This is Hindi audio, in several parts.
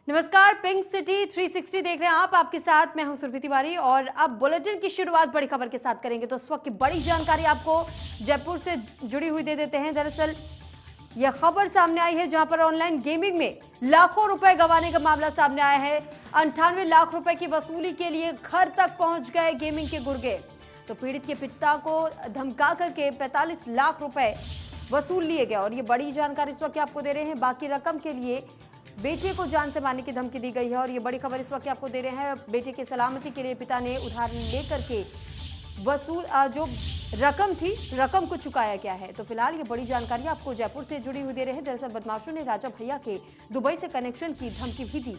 नमस्कार, पिंक सिटी 360 देख रहे हैं आप। आपके साथ मैं हूं सुरभि तिवारी और अब बुलेटिन की शुरुआत बड़ी खबर के साथ करेंगे। तो इस वक्त की बड़ी जानकारी आपको जयपुर से जुड़ी हुई दे देते हैं। दरअसल यह खबर सामने आई है जहां पर ऑनलाइन गेमिंग में लाखों रुपए गंवाने का मामला सामने आया है। 98 लाख रुपए की वसूली के लिए घर तक पहुंच गए गेमिंग के गुर्गे। तो पीड़ित के पिता को धमका करके 45 लाख रुपए वसूल लिए गए और ये बड़ी जानकारी इस वक्त आपको दे रहे हैं। बाकी रकम के लिए बेटे को जान से मारने की धमकी दी गई है और ये बड़ी खबर इस वक्त आपको दे रहे हैं। बेटे की सलामती के लिए पिता ने उधार लेकर के वसूल जो रकम थी, रकम को चुकाया गया है। तो फिलहाल ये बड़ी जानकारी आपको जयपुर से जुड़ी हुई दे रहे हैं। दरअसल बदमाशों ने राजा भैया के दुबई से कनेक्शन की धमकी भी दी।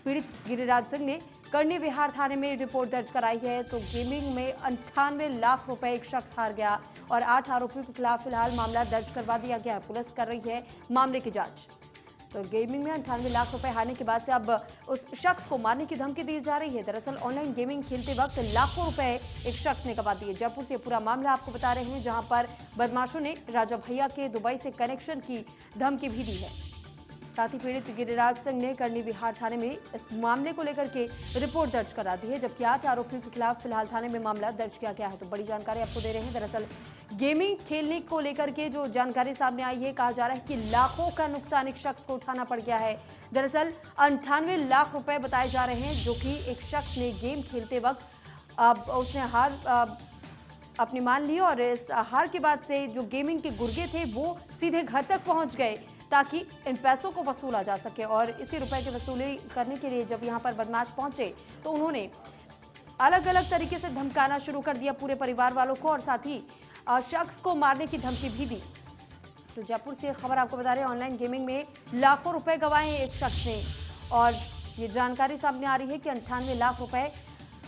पीड़ित गिरिराज सिंह ने करनी विहार थाने में रिपोर्ट दर्ज कराई है। तो गेमिंग में 98 लाख रुपए एक शख्स हार गया और 8 आरोपियों के खिलाफ फिलहाल मामला दर्ज करवा दिया गया। पुलिस कर रही है मामले की जांच। तो गेमिंग में 98 लाख रुपए हारने के बाद से अब उस शख्स को मारने की धमकी दी जा रही है। दरअसल ऑनलाइन गेमिंग खेलते वक्त लाखों रुपए एक शख्स ने गंवा दिए। जयपुर से पूरा मामला आपको बता रहे हैं जहां पर बदमाशों ने राजा भैया के दुबई से कनेक्शन की धमकी भी दी है। साथ ही पीड़ित गिरिराज सिंह ने करनी विहार थाने में इस मामले को लेकर के रिपोर्ट दर्ज करा दी है, जबकि 8 आरोपियों के खिलाफ फिलहाल थाने में मामला दर्ज किया गया है। तो बड़ी जानकारी आपको दे रहे हैं। दरअसल गेमिंग खेलने को लेकर के जो जानकारी सामने आई है, कहा जा रहा है कि लाखों का नुकसान एक शख्स को उठाना पड़ गया है। दरअसल 98 लाख रुपए बताए जा रहे हैं जो कि एक शख्स ने गेम खेलते वक्त अब उसने हार अपनी मान ली और इस हार के बाद से जो गेमिंग के गुर्गे थे वो सीधे घर तक पहुंच गए ताकि इन पैसों को वसूला जा सके। और इसी रुपए की वसूली करने के लिए जब यहां पर बदमाश पहुंचे तो उन्होंने अलग अलग तरीके से धमकाना शुरू कर दिया पूरे परिवार वालों को और साथ ही शख्स को मारने की धमकी भी दी। तो जयपुर से खबर आपको बता रहे हैं, ऑनलाइन गेमिंग में लाखों रुपए गंवाए एक शख्स ने और ये जानकारी सामने आ रही है कि 98 लाख रुपए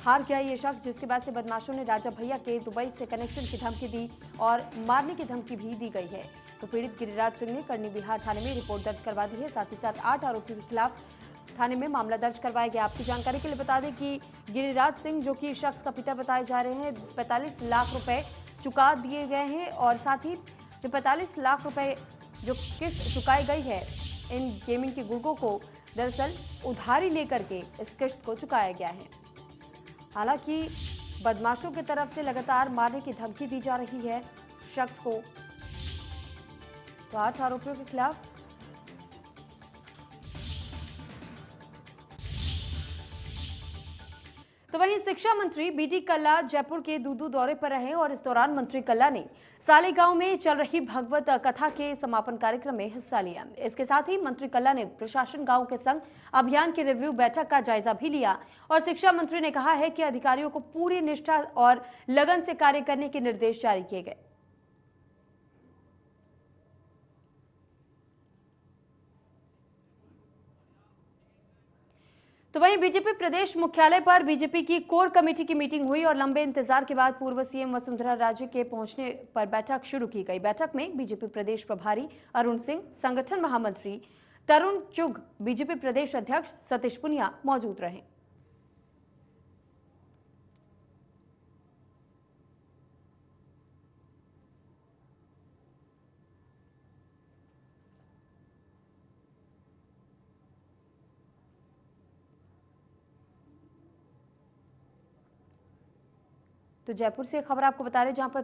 हार गया ये शख्स, जिसके बाद से बदमाशों ने राजा भैया के दुबई से कनेक्शन की धमकी दी और मारने की धमकी भी दी गई है। तो पीड़ित गिरिराज सिंह ने करनी विहार थाने में रिपोर्ट दर्ज करवा दी है। साथ ही साथ 8 आरोपियों के खिलाफ थाने में मामला दर्ज करवाया गया। आपकी जानकारी के लिए बता दें कि गिरिराज सिंह जो कि शख्स का पिता बताए जा रहे हैं, 45 लाख रुपए चुका दिए गए हैं और साथ ही जो 45 लाख रुपए जो किस्त चुकाई गई है इन गेमिंग के गुर्गों को दरअसल उधारी लेकर के इस किस्त को चुकाया गया है। हालांकि बदमाशों की तरफ से लगातार मारने की धमकी दी जा रही है शख्स को। तो 8 आरोपियों के खिलाफ तो वहीं शिक्षा मंत्री बीडी कल्ला जयपुर के दूदू दौरे पर रहे और इस दौरान मंत्री कल्ला ने सालेगांव में चल रही भगवत कथा के समापन कार्यक्रम में हिस्सा लिया। इसके साथ ही मंत्री कल्ला ने प्रशासन गांव के संग अभियान की रिव्यू बैठक का जायजा भी लिया और शिक्षा मंत्री ने कहा है कि अधिकारियों को पूरी निष्ठा और लगन से कार्य करने के निर्देश जारी किए गए। तो वहीं बीजेपी प्रदेश मुख्यालय पर बीजेपी की कोर कमेटी की मीटिंग हुई और लंबे इंतजार के बाद पूर्व सीएम वसुंधरा राजे के पहुंचने पर बैठक शुरू की गई। बैठक में बीजेपी प्रदेश प्रभारी अरुण सिंह, संगठन महामंत्री तरुण चुग, बीजेपी प्रदेश अध्यक्ष सतीश पुनिया मौजूद रहे। तो जयपुर से खबर आपको बता रहे जहां पर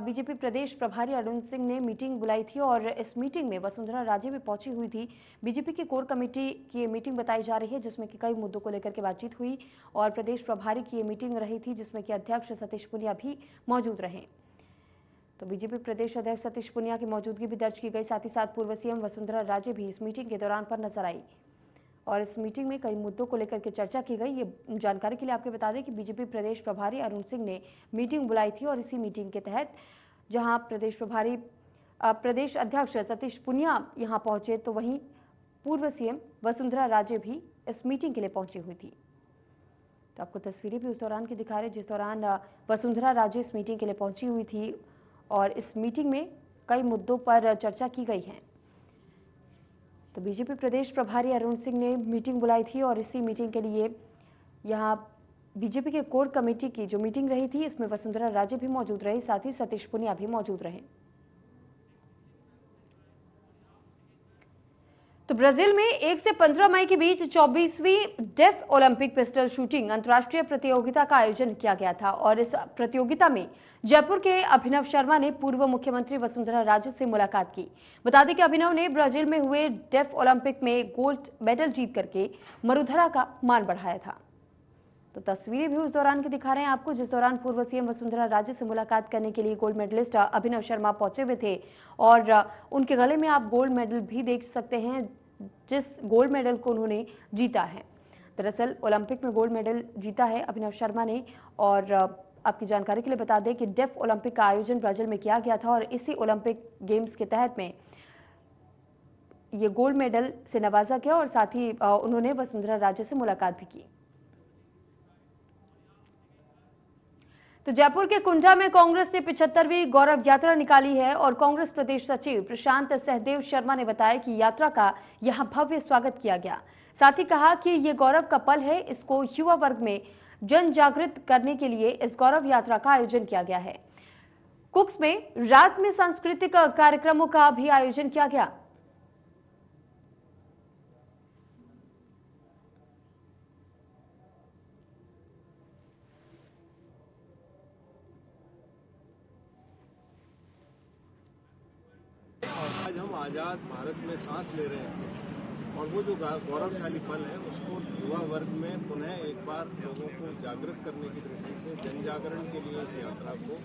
बीजेपी प्रदेश प्रभारी अरुण सिंह ने मीटिंग बुलाई थी और इस मीटिंग में वसुंधरा राजे भी पहुंची हुई थी। बीजेपी की कोर कमेटी की मीटिंग बताई जा रही है जिसमें कि कई मुद्दों को लेकर के बातचीत हुई और प्रदेश प्रभारी की ये मीटिंग रही थी जिसमें कि अध्यक्ष सतीश पुनिया भी मौजूद रहे। तो बीजेपी प्रदेश अध्यक्ष सतीश पुनिया की मौजूदगी भी दर्ज की गई। साथ ही साथ पूर्व सीएम वसुंधरा राजे भी इस मीटिंग के दौरान पर नजर आई और इस मीटिंग में कई मुद्दों को लेकर के चर्चा की गई। ये जानकारी के लिए आपको बता दें कि बीजेपी प्रदेश प्रभारी अरुण सिंह ने मीटिंग बुलाई थी और इसी मीटिंग के तहत जहां प्रदेश अध्यक्ष सतीश पुनिया यहां पहुंचे तो वहीं पूर्व सीएम वसुंधरा राजे भी इस मीटिंग के लिए पहुंची हुई थी। तो आपको तस्वीरें भी उस दौरान की दिखा रहे जिस दौरान वसुंधरा राजे इस मीटिंग के लिए पहुंची हुई थी और इस मीटिंग में कई मुद्दों पर चर्चा की गई है। तो बीजेपी प्रदेश प्रभारी अरुण सिंह ने मीटिंग बुलाई थी और इसी मीटिंग के लिए यहाँ बीजेपी के कोर कमेटी की जो मीटिंग रही थी इसमें वसुंधरा राजे भी मौजूद रही, साथ ही सतीश पुनिया भी मौजूद रहे। तो ब्राजील में 1 से 15 मई के बीच 24वीं डेफ ओलंपिक पिस्टल शूटिंग अंतर्राष्ट्रीय प्रतियोगिता का आयोजन किया गया था और इस प्रतियोगिता में जयपुर के अभिनव शर्मा ने पूर्व मुख्यमंत्री वसुंधरा राजे से मुलाकात की। बता दें कि अभिनव ने ब्राजील में हुए डेफ ओलंपिक में गोल्ड मेडल जीत करके मरुधरा का मान बढ़ाया था। तो तस्वीरें भी उस दौरान की दिखा रहे हैं आपको, जिस दौरान पूर्व सीएम वसुंधरा राजे से मुलाकात करने के लिए गोल्ड मेडलिस्ट अभिनव शर्मा पहुंचे हुए थे और उनके गले में आप गोल्ड मेडल भी देख सकते हैं, जिस गोल्ड मेडल को उन्होंने जीता है। दरअसल ओलंपिक में गोल्ड मेडल जीता है अभिनव शर्मा ने। और आपकी जानकारी के लिए बता दें कि डेफ ओलंपिक का आयोजन ब्राजील में किया गया था और इसी ओलंपिक गेम्स के तहत में ये गोल्ड मेडल से नवाजा गया और साथ ही उन्होंने वसुंधरा राजे से मुलाकात भी की। तो जयपुर के कुंजा में कांग्रेस ने 75वीं गौरव यात्रा निकाली है और कांग्रेस प्रदेश सचिव प्रशांत सहदेव शर्मा ने बताया कि यात्रा का यहां भव्य स्वागत किया गया। साथ ही कहा कि ये गौरव का पल है, इसको युवा वर्ग में जन जागृत करने के लिए इस गौरव यात्रा का आयोजन किया गया है। कुक्स में रात में सांस्कृतिक कार्यक्रमों का भी आयोजन किया गया। आज हम आज़ाद भारत में सांस ले रहे हैं और वो जो गौरवशाली पल है उसको युवा वर्ग में पुनः एक बार लोगों को जागृत करने की दृष्टि से जन जागरण के लिए इस यात्रा को।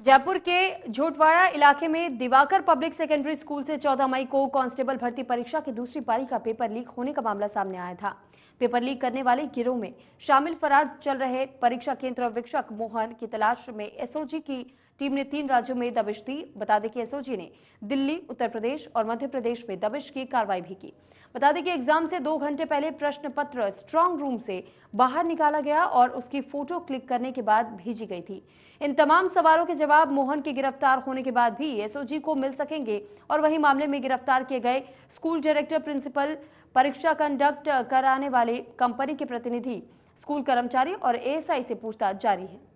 जयपुर के झोटवाड़ा इलाके में दिवाकर पब्लिक सेकेंडरी स्कूल से 14 मई को कांस्टेबल भर्ती परीक्षा की दूसरी पारी का पेपर लीक होने का मामला सामने आया था। पेपर लीक करने वाले गिरोह में शामिल फरार चल रहे परीक्षा केंद्र वीक्षक मोहन की तलाश में एसओजी की टीम ने 3 राज्यों में दबिश दी। बता दें कि एसओजी ने दिल्ली, उत्तर प्रदेश और मध्य प्रदेश में दबिश की कार्रवाई भी की। बता दें कि एग्जाम से 2 घंटे पहले प्रश्न पत्र स्ट्रांग रूम से बाहर निकाला गया और उसकी फोटो क्लिक करने के बाद भेजी गई थी। इन तमाम सवालों के जवाब मोहन के गिरफ्तार होने के बाद भी एसओजी को मिल सकेंगे और वहीं मामले में गिरफ्तार किए गए स्कूल डायरेक्टर, प्रिंसिपल, परीक्षा कंडक्ट कराने वाले कंपनी के प्रतिनिधि, स्कूल कर्मचारी और एएसआई से पूछताछ जारी है।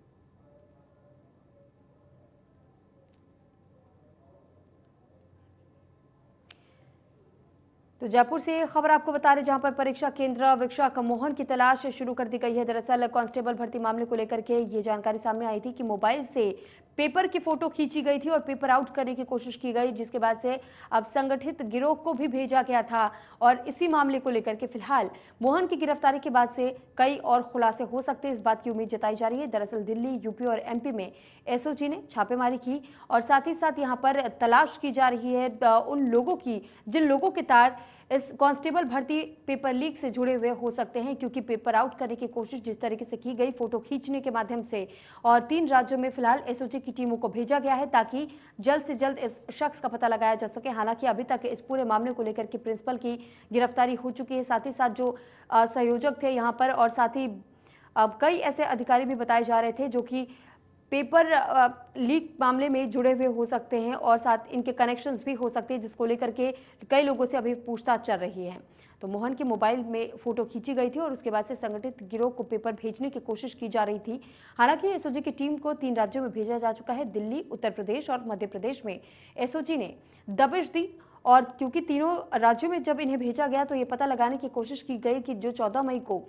तो जयपुर से खबर आपको बता रहे, जहां पर परीक्षा केंद्र वीक्षक मोहन की तलाश शुरू कर दी गई है। दरअसल कांस्टेबल भर्ती मामले को लेकर के ये जानकारी सामने आई थी कि मोबाइल से पेपर की फोटो खींची गई थी और पेपर आउट करने की कोशिश की गई, जिसके बाद से अब संगठित गिरोह को भी भेजा गया था और इसी मामले को लेकर के फिलहाल मोहन की गिरफ्तारी के बाद से कई और खुलासे हो सकते हैं, इस बात की उम्मीद जताई जा रही है। दरअसल दिल्ली, यूपी और एमपी में एसओजी ने छापेमारी की और साथ ही साथ यहाँ पर तलाश की जा रही है उन लोगों की जिन लोगों के तार इस कांस्टेबल भर्ती पेपर लीक से जुड़े हुए हो सकते हैं, क्योंकि पेपर आउट करने की कोशिश जिस तरीके से की गई फोटो खींचने के माध्यम से, और 3 राज्यों में फिलहाल एसओजी की टीमों को भेजा गया है ताकि जल्द से जल्द इस शख्स का पता लगाया जा सके। हालांकि अभी तक इस पूरे मामले को लेकर के प्रिंसिपल की गिरफ्तारी हो चुकी है, साथ ही साथ जो संयोजक थे यहाँ पर और साथ ही कई ऐसे अधिकारी भी बताए जा रहे थे जो कि पेपर लीक मामले में जुड़े हुए हो सकते हैं और साथ इनके कनेक्शंस भी हो सकते हैं, जिसको लेकर के कई लोगों से अभी पूछताछ चल रही है। तो मोहन के मोबाइल में फोटो खींची गई थी और उसके बाद से संगठित गिरोह को पेपर भेजने की कोशिश की जा रही थी। हालांकि एसओजी की टीम को 3 राज्यों में भेजा जा चुका है। दिल्ली, उत्तर प्रदेश और मध्य प्रदेश में एसओजी ने दबिश दी और क्योंकि तीनों राज्यों में जब इन्हें भेजा गया तो ये पता लगाने की कोशिश की गई कि जो 14 मई को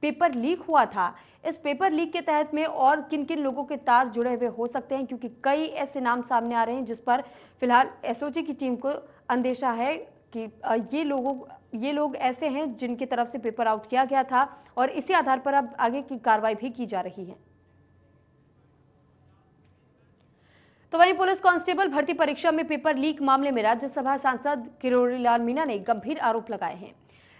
पेपर लीक हुआ था, इस पेपर लीक के तहत में और किन किन लोगों के तार जुड़े हुए हो सकते हैं, क्योंकि कई ऐसे नाम सामने आ रहे हैं जिस पर फिलहाल एसओजी की टीम को अंदेशा है कि ये लोग ऐसे हैं जिनकी तरफ से पेपर आउट किया गया था और इसी आधार पर अब आगे की कार्रवाई भी की जा रही है। तो वहीं पुलिस कांस्टेबल भर्ती परीक्षा में पेपर लीक मामले में राज्यसभा सांसद किरोड़ीलाल मीणा ने गंभीर आरोप लगाए हैं।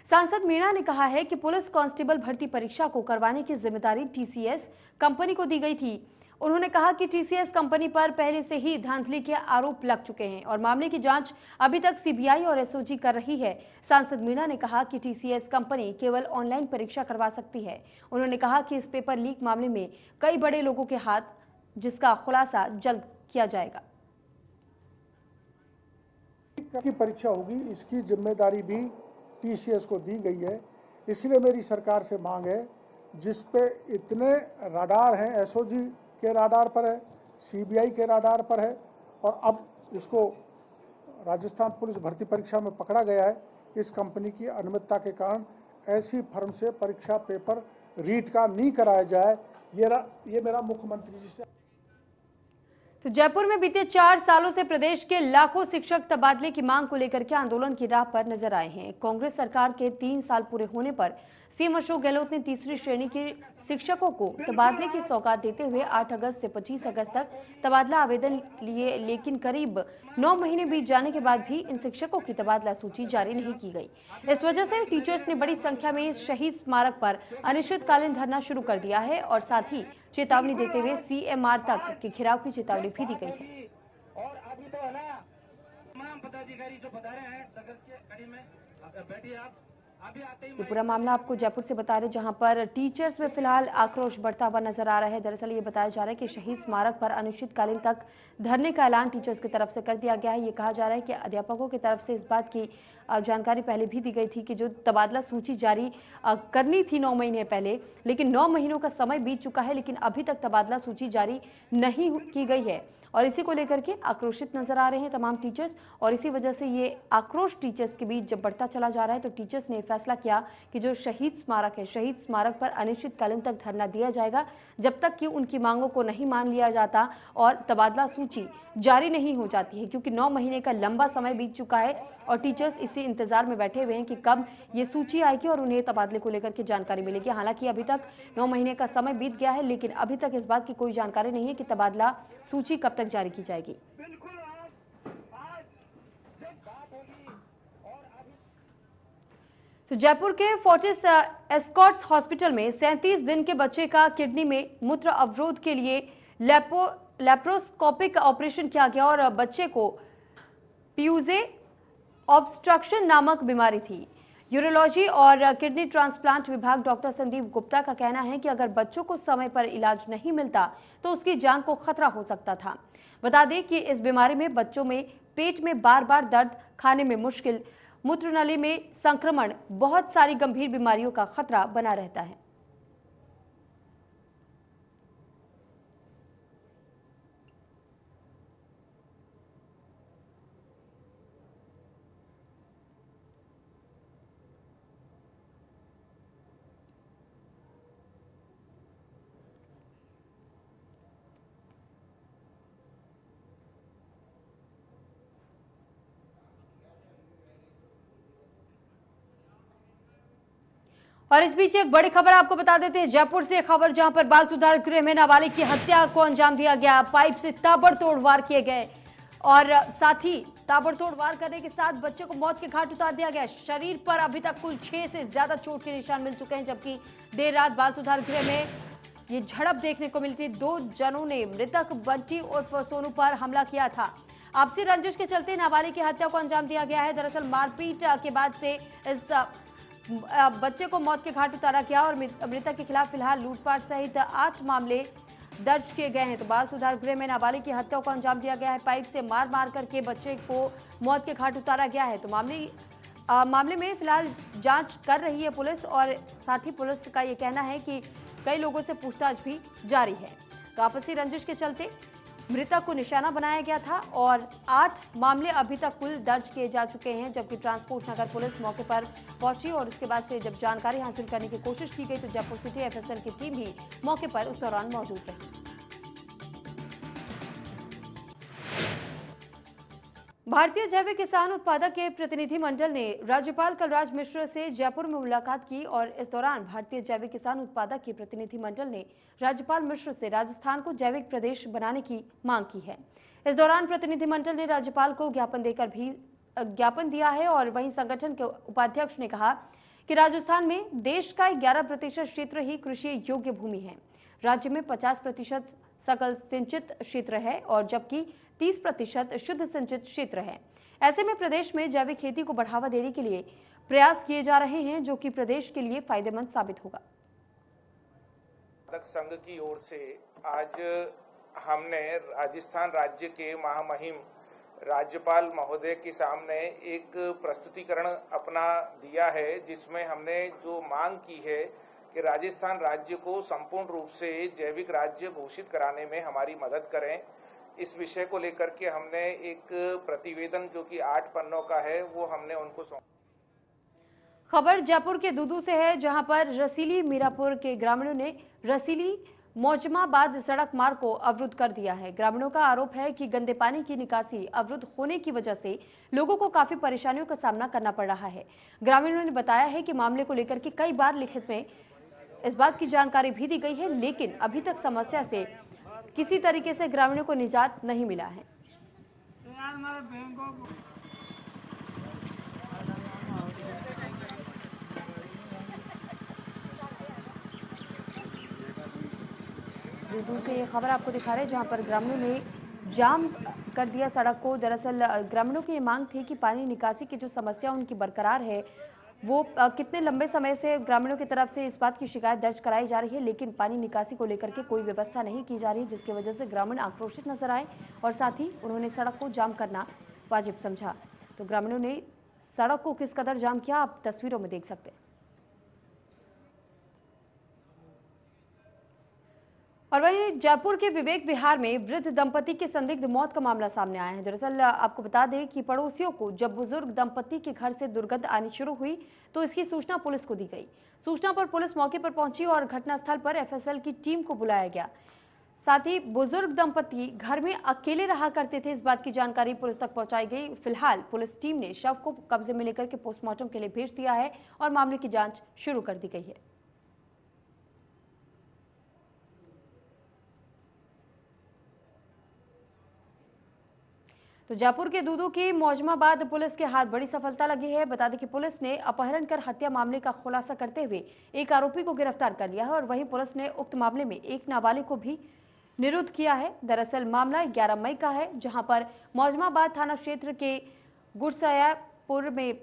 सांसद मीणा ने कहा है कि पुलिस कांस्टेबल भर्ती परीक्षा को करवाने की जिम्मेदारी टीसीएस कंपनी को दी गई थी। उन्होंने कहा कि टीसीएस कंपनी पर पहले से ही धांधली के आरोप लग चुके हैं और मामले की जांच अभी तक सीबीआई और एसओजी कर रही है। सांसद मीणा ने कहा कि टीसीएस कंपनी केवल ऑनलाइन परीक्षा करवा सकती है। उन्होंने कहा कि इस पेपर लीक मामले में कई बड़े लोगों के हाथ, जिसका खुलासा जल्द किया जाएगा। की परीक्षा होगी, इसकी जिम्मेदारी भी टीसीएस को दी गई है। इसलिए मेरी सरकार से मांग है, जिस पे इतने राडार हैं, एसओजी के राडार पर है, सीबीआई के राडार पर है और अब इसको राजस्थान पुलिस भर्ती परीक्षा में पकड़ा गया है, इस कंपनी की अनियमितता के कारण ऐसी फर्म से परीक्षा पेपर रीट का नहीं कराया जाए, ये मेरा मुख्यमंत्री जी से। तो जयपुर में बीते 4 सालों से प्रदेश के लाखों शिक्षक तबादले की मांग को लेकर के आंदोलन की राह पर नजर आए हैं। कांग्रेस सरकार के 3 साल पूरे होने पर सीएम अशोक गहलोत ने तीसरी श्रेणी के शिक्षकों को तबादले की सौगात देते हुए 8 अगस्त से 25 अगस्त तक तबादला आवेदन लिए, लेकिन करीब 9 महीने बीत जाने के बाद भी इन शिक्षकों की तबादला सूची जारी नहीं की गई। इस वजह से टीचर्स ने बड़ी संख्या में शहीद स्मारक पर अनिश्चितकालीन धरना शुरू कर दिया है और साथ ही चेतावनी देते हुए सीएमआर तक के घेराव की चेतावनी भी दी गई है। और अभी तो है ना, तमाम पदाधिकारी जो पधारे हैं संघर्ष के कड़ी में, बैठिए आप। अभी आते ही ये पूरा मामला आपको जयपुर से बता रहे, जहां पर टीचर्स में फिलहाल आक्रोश बढ़ता हुआ नजर आ रहा है। दरअसल ये बताया जा रहा है कि शहीद स्मारक पर अनिश्चितकालीन तक धरने का ऐलान टीचर्स की तरफ से कर दिया गया है। ये कहा जा रहा है कि अध्यापकों की तरफ से इस बात की जानकारी पहले भी दी गई थी कि जो तबादला सूची जारी करनी थी 9 महीने पहले, लेकिन 9 महीनों का समय बीत चुका है, लेकिन अभी तक तबादला सूची जारी नहीं की गई है और इसी को लेकर के आक्रोशित नजर आ रहे हैं तमाम टीचर्स। और इसी वजह से ये आक्रोश टीचर्स के बीच जब बढ़ता चला जा रहा है तो टीचर्स ने फैसला किया कि जो शहीद स्मारक है, शहीद स्मारक पर अनिश्चितकालीन तक धरना दिया जाएगा जब तक कि उनकी मांगों को नहीं मान लिया जाता और तबादला सूची जारी नहीं हो जाती है, क्योंकि 9 महीने का लंबा समय बीत चुका है और टीचर्स इसी इंतजार में बैठे हुए हैं कि कब ये सूची आएगी और उन्हें तबादले को लेकर के जानकारी मिलेगी। हालांकि अभी तक 9 महीने का समय बीत गया है, लेकिन अभी तक इस बात की कोई जानकारी नहीं है कि तबादला सूची कब तक जारी की जाएगी। तो जयपुर के फोर्टिस एस्कॉर्ट्स हॉस्पिटल में 37 दिन के बच्चे का किडनी में मूत्र अवरोध के लिए लैप्रोस्कोपिक ऑपरेशन किया गया और बच्चे को प्यूजे ऑब्स्ट्रक्शन नामक बीमारी थी। यूरोलॉजी और किडनी ट्रांसप्लांट विभाग डॉक्टर संदीप गुप्ता का कहना है कि अगर बच्चों को समय पर इलाज नहीं मिलता तो उसकी जान को खतरा हो सकता था। बता दें कि इस बीमारी में बच्चों में पेट में बार बार दर्द, खाने में मुश्किल, मूत्रनली में संक्रमण, बहुत सारी गंभीर बीमारियों का खतरा बना रहता है। और इस बीच एक बड़ी खबर आपको बता देते हैं जयपुर से खबर, जहां पर बाल सुधार गृह में नाबालिग की हत्या को अंजाम दिया गया। पाइप से ताबड़तोड़ वार किए गए और साथ ही ताबड़तोड़ वार करने के साथ बच्चे को मौत के घाट उतार दिया गया। शरीर पर अभी तक कुल 6 से ज्यादा चोट के निशान मिल चुके हैं, जबकि देर रात बाल सुधार गृह में ये झड़प देखने को मिली थी। 2 जनों ने मृतक बंटी उर्फ सोनू पर हमला किया था। आपसी रंजिश के चलते नाबालिग की हत्या को अंजाम दिया गया है। दरअसल मारपीट के बाद से इस बच्चे को मौत के घाट उतारा गया और मृतक के खिलाफ फिलहाल लूटपाट सहित 8 मामले दर्ज किए गए हैं। तो बाल सुधार गृह में नाबालिग की हत्या को अंजाम दिया गया है। पाइप से मार करके बच्चे को मौत के घाट उतारा गया है। तो मामले में फिलहाल जांच कर रही है पुलिस और साथ ही पुलिस का ये कहना है कि कई लोगों से पूछताछ भी जारी है। तो आपसी रंजिश के चलते मृतक को निशाना बनाया गया था और 8 मामले अभी तक कुल दर्ज किए जा चुके हैं, जबकि ट्रांसपोर्ट नगर पुलिस मौके पर पहुंची और उसके बाद से जब जानकारी हासिल करने की कोशिश की गई तो जयपुर सिटी एफएसएल की टीम भी मौके पर उस दौरान मौजूद रही। भारतीय जैविक किसान उत्पादक के प्रतिनिधि मंडल ने राज्यपाल कलराज मिश्र से जयपुर में मुलाकात की और इस दौरान भारतीय जैविक किसान उत्पादक के प्रतिनिधि मंडल ने राज्यपाल मिश्र से राजस्थान को जैविक प्रदेश बनाने की मांग की है। इस दौरान प्रतिनिधि मंडल ने राज्यपाल को ज्ञापन देकर भी ज्ञापन दिया है और वहीं संगठन के उपाध्यक्ष ने कहा कि राजस्थान में देश का 11% क्षेत्र ही कृषि योग्य भूमि है। राज्य में 50% सकल सिंचित क्षेत्र है और जबकि 30% शुद्ध सिंचित क्षेत्र है। ऐसे में प्रदेश में जैविक खेती को बढ़ावा देने के लिए प्रयास किए जा रहे हैं, जो कि प्रदेश के लिए फायदेमंद साबित होगा। संघ की ओर से आज हमने राजस्थान राज्य के महामहिम राज्यपाल महोदय के सामने एक प्रस्तुतिकरण अपना दिया है, जिसमें हमने जो मांग की है कि राजस्थान राज्य को संपूर्ण रूप से जैविक राज्य घोषित कराने में हमारी मदद करें। इस विषय को लेकर के हमने एक प्रतिवेदन जो कि 8 पन्नों का है वो हमने उनको सौंपा। खबर जयपुर के दूदू से है, जहां पर रसीली मीरापुर के ग्रामीणों ने रसीली मौजमाबाद सड़क मार्ग को अवरुद्ध कर दिया है। ग्रामीणों का आरोप है कि गंदे पानी की निकासी अवरुद्ध होने की वजह से लोगों को काफी परेशानियों का सामना करना पड़ रहा है। ग्रामीणों ने बताया है कि मामले को लेकर के कई बार लिखित में इस बात की जानकारी भी दी गई है, लेकिन अभी तक समस्या से किसी तरीके से ग्रामीणों को निजात नहीं मिला है। दूर से ये खबर आपको दिखा रहे हैं, जहां पर ग्रामीणों ने जाम कर दिया सड़क को। दरअसल ग्रामीणों की ये मांग थी कि पानी निकासी की जो समस्या उनकी बरकरार है, वो कितने लंबे समय से ग्रामीणों की तरफ से इस बात की शिकायत दर्ज कराई जा रही है, लेकिन पानी निकासी को लेकर के कोई व्यवस्था नहीं की जा रही, जिसकी वजह से ग्रामीण आक्रोशित नजर आए और साथ ही उन्होंने सड़क को जाम करना वाजिब समझा। तो ग्रामीणों ने सड़क को किस कदर जाम किया, आप तस्वीरों में देख सकते हैं। और वहीं जयपुर के विवेक विहार में वृद्ध दंपति की संदिग्ध मौत का मामला सामने आया है। दरअसल आपको बता दें कि पड़ोसियों को जब बुजुर्ग दंपति के घर से दुर्गंध आनी शुरू हुई तो इसकी सूचना पुलिस को दी गई। सूचना पर पुलिस मौके पर पहुंची और घटनास्थल पर एफएसएल की टीम को बुलाया गया। साथ ही बुजुर्ग दंपति घर में अकेले रहा करते थे, इस बात की जानकारी पुलिस तक पहुंचाई गई। फिलहाल पुलिस टीम ने शव को कब्जे में लेकर के पोस्टमार्टम के लिए भेज दिया है और मामले की जाँच शुरू कर दी गई है। तो जयपुर के दूदू की मौजमाबाद पुलिस के हाथ बड़ी सफलता लगी है। बता दें कि पुलिस ने अपहरण कर हत्या मामले का खुलासा करते हुए एक आरोपी को गिरफ्तार कर लिया है और वहीं पुलिस ने उक्त मामले में एक नाबालिग को भी निरुद्ध किया है। दरअसल मामला 11 मई का है, जहां पर मौजमाबाद थाना क्षेत्र के गुरसयापुर में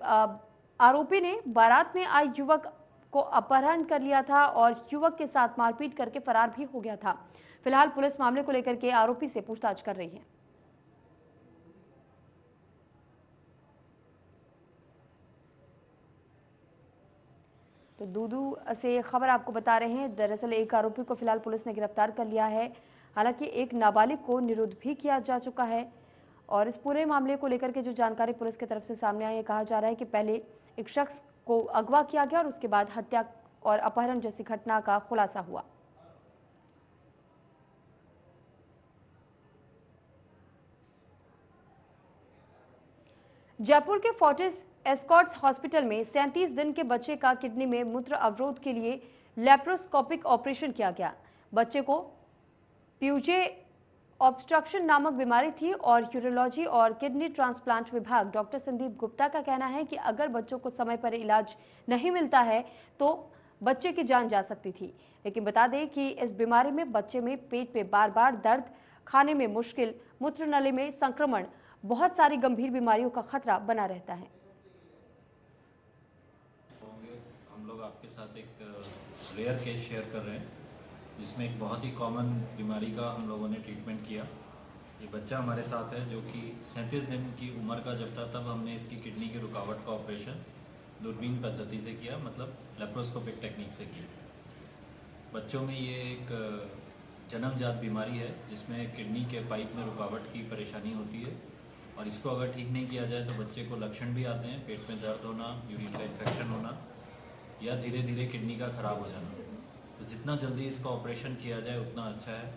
आरोपी ने बारात में आए युवक को अपहरण कर लिया था और युवक के साथ मारपीट करके फरार भी हो गया था। फिलहाल पुलिस मामले को लेकर के आरोपी से पूछताछ कर रही है। तो दूदू से खबर आपको बता रहे हैं। दरअसल एक आरोपी को फिलहाल पुलिस ने गिरफ्तार कर लिया है, हालांकि एक नाबालिग को निरुद्ध भी किया जा चुका है। और इस पूरे मामले को लेकर के जो जानकारी पुलिस की तरफ से सामने आई है, कहा जा रहा है कि पहले एक शख्स को अगवा किया गया और उसके बाद हत्या और अपहरण जैसी घटना का खुलासा हुआ। जयपुर के फोर्टिस एस्कॉर्ट्स हॉस्पिटल में 37 दिन के बच्चे का किडनी में मूत्र अवरोध के लिए लैप्रोस्कोपिक ऑपरेशन किया गया। बच्चे को प्यूजे ऑब्स्ट्रक्शन नामक बीमारी थी और यूरोलॉजी और किडनी ट्रांसप्लांट विभाग डॉक्टर संदीप गुप्ता का कहना है कि अगर बच्चों को समय पर इलाज नहीं मिलता है तो बच्चे की जान जा सकती थी। लेकिन बता दें कि इस बीमारी में बच्चे में पेट में बार बार दर्द, खाने में मुश्किल, मूत्रनली में संक्रमण, बहुत सारी गंभीर बीमारियों का खतरा बना रहता है। हम लोग आपके साथ एक रेयर केस शेयर कर रहे हैं, जिसमें एक बहुत ही कॉमन बीमारी का हम लोगों ने ट्रीटमेंट किया। ये बच्चा हमारे साथ है जो कि 37 दिन की उम्र का जब था, तब हमने इसकी किडनी की रुकावट का ऑपरेशन दूरबीन पद्धति से किया, मतलब लेप्रोस्कोपिक टेक्निक से किया। बच्चों में ये एक जन्मजात बीमारी है जिसमें किडनी के पाइप में रुकावट की परेशानी होती है और इसको अगर ठीक नहीं किया जाए तो बच्चे को लक्षण भी आते हैं, पेट में दर्द होना, यूरिन का इन्फेक्शन होना या धीरे धीरे किडनी का खराब हो जाना। तो जितना जल्दी इसका ऑपरेशन किया जाए उतना अच्छा है,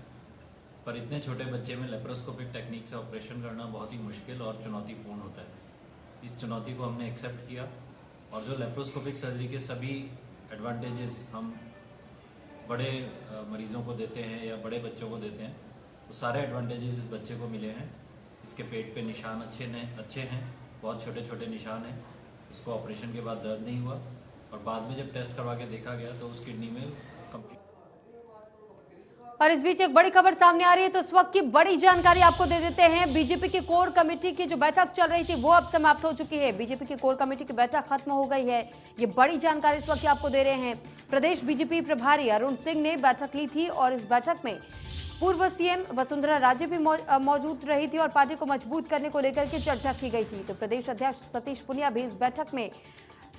पर इतने छोटे बच्चे में लेप्रोस्कोपिक टेक्निक से ऑपरेशन करना बहुत ही मुश्किल और चुनौतीपूर्ण होता है। इस चुनौती को हमने एक्सेप्ट किया और जो लेप्रोस्कोपिक सर्जरी के सभी एडवांटेजेस हम बड़े मरीज़ों को देते हैं या बड़े बच्चों को देते हैं, वो सारे एडवांटेजेस इस बच्चे को मिले हैं। इसके पेट पे निशान अच्छे हैं, बहुत छोटे छोटे निशान हैं। इसको ऑपरेशन के बाद दर्द नहीं हुआ और बाद में जब टेस्ट करवा के देखा गया तो उस किडनी में कंप्लीट। और इस बीच एक बड़ी खबर सामने आ रही है, तो इस वक्त की बड़ी जानकारी आपको दे देते हैं। बीजेपी की कोर कमेटी की जो बैठक चल रही थी वो अब समाप्त हो चुकी है। बीजेपी की कोर कमेटी की बैठक खत्म हो गई है। ये बड़ी जानकारी इस वक्त आपको दे रहे हैं। प्रदेश बीजेपी प्रभारी अरुण सिंह ने बैठक ली थी और इस बैठक में पूर्व सीएम वसुंधरा राजे भी मौजूद रही थी और पार्टी को मजबूत करने को लेकर के चर्चा की गई थी। तो प्रदेश अध्यक्ष सतीश पुनिया भी इस बैठक में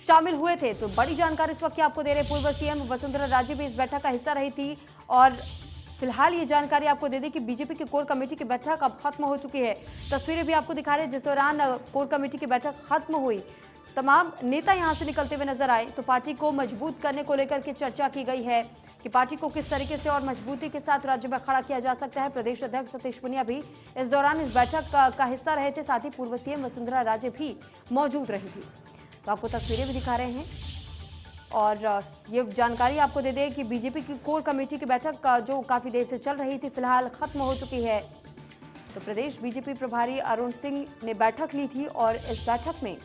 शामिल हुए थे। तो बड़ी जानकारी इस वक्त आपको दे रहे, पूर्व सीएम वसुंधरा राजे भी इस बैठक का हिस्सा रही थी और फिलहाल ये जानकारी आपको दे दें कि बीजेपी की कोर कमेटी की बैठक अब खत्म हो चुकी है। तस्वीरें भी आपको दिखा रहे हैं जिस दौरान कोर कमेटी की बैठक खत्म हुई, तमाम नेता यहां से निकलते हुए नजर आए। तो पार्टी को मजबूत करने को लेकर के चर्चा की गई है कि पार्टी को किस तरीके से और मजबूती के साथ राज्य में खड़ा किया जा सकता है। प्रदेश अध्यक्ष सतीश पूनिया भी इस दौरान इस बैठक का हिस्सा रहे थे, साथ ही पूर्व सीएम वसुंधरा राजे भी मौजूद रही थी। तो आपको तस्वीरें भी दिखा रहे हैं और ये जानकारी आपको दे दें कि बीजेपी की कोर कमेटी की बैठक जो काफी देर से चल रही थी, फिलहाल खत्म हो चुकी है। तो प्रदेश बीजेपी प्रभारी अरुण सिंह ने बैठक ली थी और इस बैठक में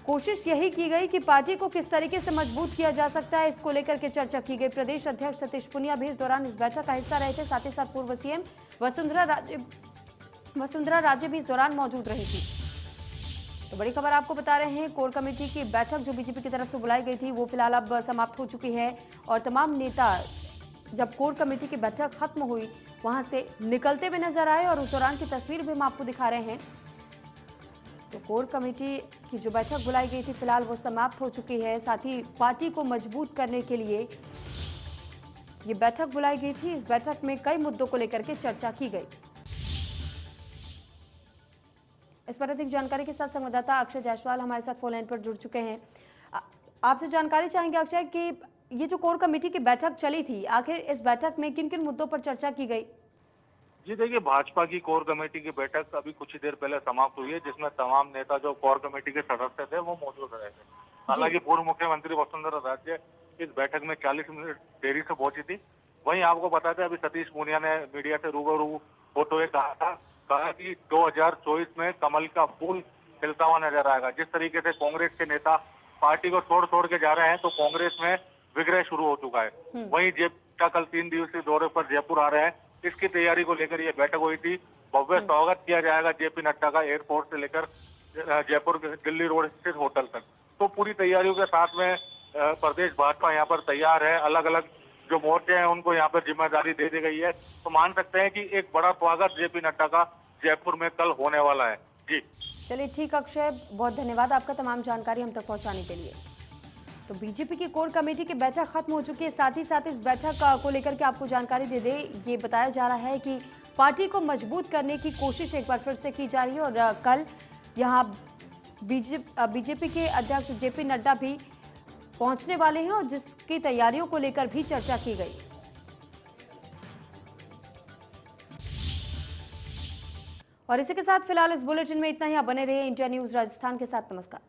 कोशिश यही की गई कि पार्टी को किस तरीके से मजबूत किया जा सकता है, इसको लेकर के चर्चा की गई। प्रदेश अध्यक्ष सतीश पूनिया भी इस दौरान इस बैठक का हिस्सा रहे थे, साथ ही साथ पूर्व सीएम वसुंधरा राजे भी इस दौरान मौजूद रही थी। तो बड़ी खबर आपको बता रहे हैं, कोर कमेटी की बैठक जो बीजेपी की तरफ से बुलाई गई थी वो फिलहाल अब समाप्त हो चुकी है और तमाम नेता जब कोर कमेटी की बैठक खत्म हुई वहां से निकलते हुए नजर आए और उस दौरान की तस्वीर भी हम आपको दिखा रहे हैं। तो कोर कमेटी की जो बैठक बुलाई गई थी फिलहाल वो समाप्त हो चुकी है। साथ ही पार्टी को मजबूत करने के लिए ये बैठक बुलाई गई थी। इस बैठक में कई मुद्दों को लेकर के चर्चा की गई। इस पर अधिक जानकारी के साथ संवाददाता अक्षय जायसवाल हमारे साथ फोन लाइन पर जुड़ चुके हैं। आपसे जानकारी चाहेंगे अक्षय कि ये जो कोर कमेटी की बैठक चली थी, आखिर इस बैठक में किन किन मुद्दों पर चर्चा की गई? जी देखिए, भाजपा की कोर कमेटी की बैठक अभी कुछ ही देर पहले समाप्त हुई है, जिसमें तमाम नेता जो कोर कमेटी के सदस्य थे वो मौजूद रहे थे। हालांकि पूर्व मुख्यमंत्री वसुंधरा राजे इस बैठक में 40 मिनट देरी से पहुंची थी। वहीं आपको बता दें, अभी सतीश पूनिया ने मीडिया से रूबरू होते हुए कहा कि 2024 में कमल का फूल खिलता हुआ नजर आएगा। जिस तरीके से कांग्रेस के नेता पार्टी को छोड़ के जा रहे हैं तो कांग्रेस में विग्रह शुरू हो चुका है। वहीं जेपी कल 3 दिवसीय दौरे पर जयपुर आ रहे हैं, इसकी तैयारी को लेकर ये बैठक हुई थी। भव्य स्वागत किया जाएगा जेपी नड्डा का एयरपोर्ट से लेकर जयपुर दिल्ली रोड स्थित होटल तक। तो पूरी तैयारियों के साथ में प्रदेश भाजपा यहाँ पर तैयार है। अलग अलग जो मोर्चे हैं उनको यहाँ पर जिम्मेदारी दे दी गई है। तो मान सकते हैं कि एक बड़ा स्वागत जेपी नड्डा का जयपुर में कल होने वाला है। जी चलिए ठीक अक्षय, बहुत धन्यवाद आपका तमाम जानकारी हम तक पहुंचाने के लिए। तो बीजेपी की कोर कमेटी की बैठक खत्म हो चुकी है। साथ ही साथ इस बैठक को लेकर के आपको जानकारी दे दे, ये बताया जा रहा है कि पार्टी को मजबूत करने की कोशिश एक बार फिर से की जा रही है और कल यहाँ बीजेपी के अध्यक्ष जेपी नड्डा भी पहुंचने वाले हैं और जिसकी तैयारियों को लेकर भी चर्चा की गई। और इसी के साथ फिलहाल इस बुलेटिन में इतना ही। आप बने रहिए इंडिया न्यूज राजस्थान के साथ। नमस्कार।